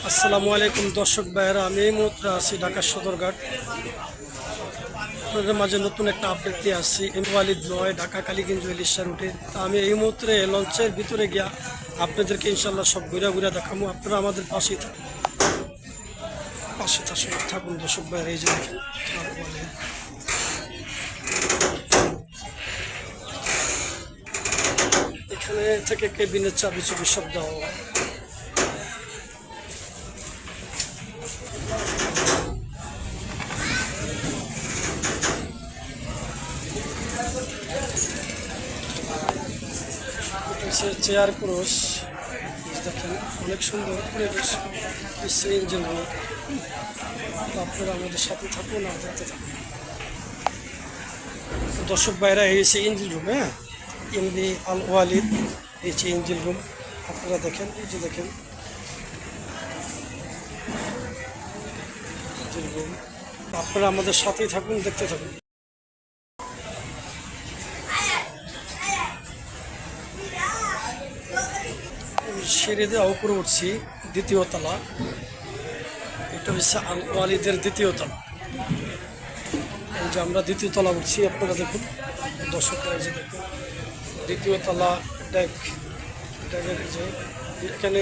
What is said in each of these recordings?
আসসালামু আলাইকুম দর্শক ভাইয়েরা, আমি এই মুহূর্তে আছি ঢাকা সদরঘাট। আপনাদের মাঝে নতুন একটা আপডেট নিয়ে আসছি। ওয়ালিদ নয়, ঢাকা কালীগঞ্জ ইলিশা রুটে। তা আমি এই মুহূর্তে লঞ্চের ভিতরে গিয়া আপনাদেরকে ইনশাল্লাহ সব ঘুরা ঘুরা দেখাবো। আপনারা আমাদের পাশেই থাকুন দর্শক ভাইয়েরা। এই যে দেখেন এখানে থেকে কেবিনের চাবি সব দেওয়া হয়। চেয়ার ক্রস দেখেন, অনেক সুন্দর পরিবেশ। Engine room. আপনারা আমাদের সাথে থাকুন আর দেখতে থাকুন দর্শক ভাইরা। এই হচ্ছে ইঞ্জিন রুম। হ্যাঁ, এমনি আল ওয়ালিদ এই যে ইঞ্জিন রুম। আপনারা দেখেন, এই যে দেখেন ইঞ্জিন রুম। আপনারা আমাদের সাথেই থাকুন, দেখতে থাকুন। সিঁড়ি দিয়ে উপরে উঠছি, দ্বিতীয় তলা। এটা হচ্ছে আল ওয়ালিদের দ্বিতীয় তলা। এই যে আমরা দ্বিতীয় তলা উঠছি, আপনারা দেখুন দর্শকরা। এই যে দেখুন দ্বিতীয় তলা ডেকের এই যে এখানে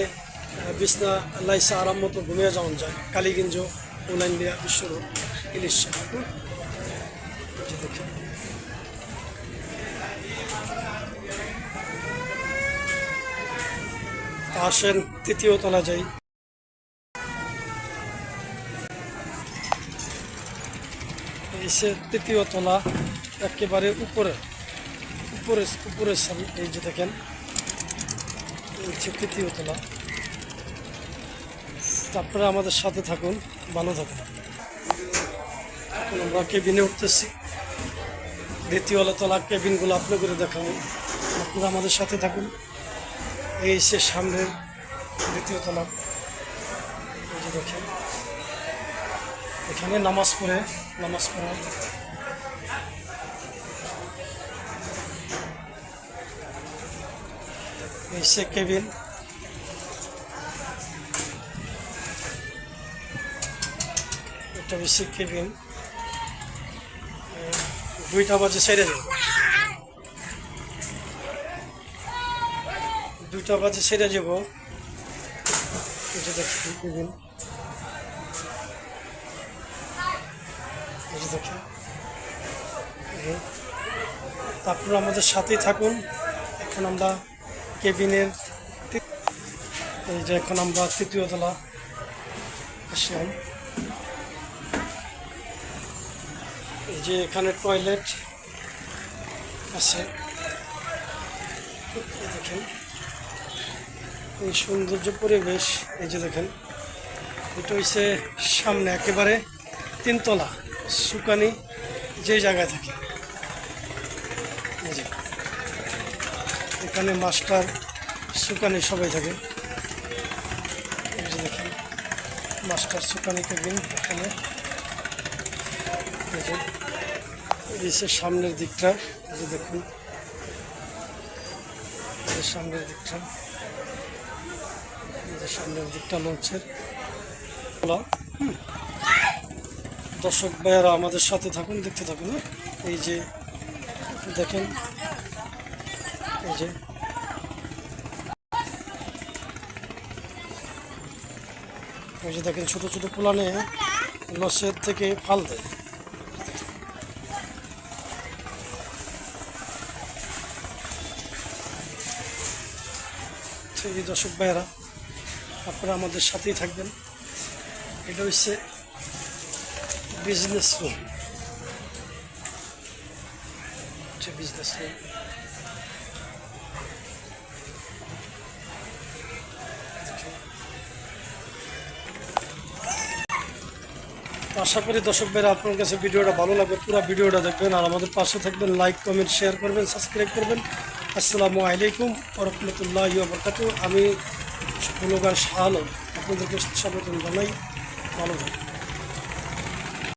বিছনা লাইসা আরাম মতো ঘুমিয়ে যাওয়া যায়। কালীগঞ্জ উলাইন্ডিয়া বিশ্ব রোড ইলিশা। এই যে দেখুন আসেন তৃতীয় তলা যাই। এসে তৃতীয় তলা একেবারে উপরে উপরে উপরে এই যে দেখেন তৃতীয় তলা। তারপরে আমাদের সাথে থাকুন, ভালো থাকুন। এখন আমরা কেবিনে উঠতেছি। দ্বিতীয় তলা কেবিনগুলো আপনার করে দেখাবো, আপনারা আমাদের সাথে থাকুন। এই সে সামনের দ্বিতীয় তলা। এই যে দেখেন এখানে নামাজ পড়ে এই সে কেবিন। এটা বেশি কেবিন। 2টা বাজে ছেড়ে যাব, 2টা বাজে ছেড়ে যাব। এটা দেখেন কেবিন, এই যে দেখেন। তারপর আমাদের সাথেই থাকুন। এখন আমরা কেবিনের এই যে এখন আমরা তৃতীয় তলা আসলাম। এই যে এখানে টয়লেট আছে, দেখেন এই সৌন্দর্য পরিবেশ। এই যে দেখেন এটা হচ্ছে সামনে একেবারে 3 তলা সুকানি যে জায়গায় থাকে। এই যে এখানে মাস্টার সুকানি সবাই থাকে। এই যে দেখেন মাস্টার সুকানি কেবিন এখানে। এই যে সামনের দিকটা, এই যে দেখুন সামনের দিকটা, এই যে সামনের দিকটা লঞ্চের। দর্শক ভাইয়ারা আমাদের সাথে থাকুন, দেখতে থাকুন। এই যে দেখেন, এই যে দেখেন ছোট ছোট পোলানে লসের থেকে ফাল দেয়। এই দর্শক ভাইয়েরা আপনারা আমাদের সাথেই থাকবেন। এটা হচ্ছে বিজনেস রুম, বিজনেস রুম। আশা করি দর্শক ভাইরা আপনার কাছে ভিডিওটা ভালো লাগবে। পুরো ভিডিওটা দেখবেন আর আমাদের পাশে থাকবেন। লাইক কমেন্ট শেয়ার করবেন, সাবস্ক্রাইব করবেন। আসসালামু আলাইকুম ওয়া রাহমাতুল্লাহি ওয়া বারাকাতুহু। আমি ব্লগার শাহ আলম আপনাদেরকে স্বাগত জানাই। ভালো থাকবেন।